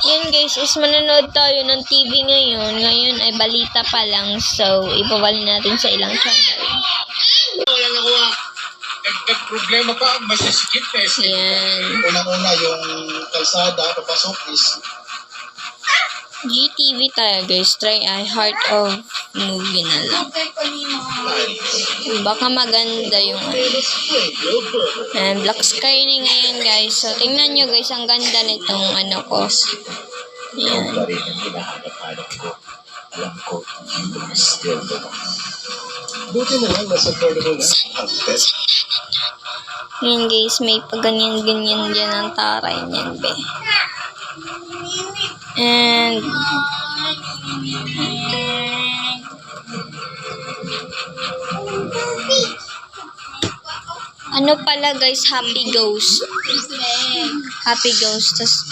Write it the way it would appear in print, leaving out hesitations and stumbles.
yun guys, is manonood tayo ng TV ngayon. Ngayon ay balita pa lang. So, ibabalik natin sa ilang channel. Wala na ko problema pa, masisikip na Yan. Unang-una yung kalsada, papasok is GTV tayo guys. Try I Heart of Movie na lang. Baka maganda yung and black sky na ngayon guys. So, tingnan nyo guys, ang ganda nitong ano ko. Yan. pa rin ang hinahanap-hanap ko. Alam ko, you are still the one. Buti na lang, nasa affordable na ang best. Yan guys, may paganyan-ganyan dyan ang taray niyan, be. And ano pala guys, Happy Ghost. Happy Ghost. Tas,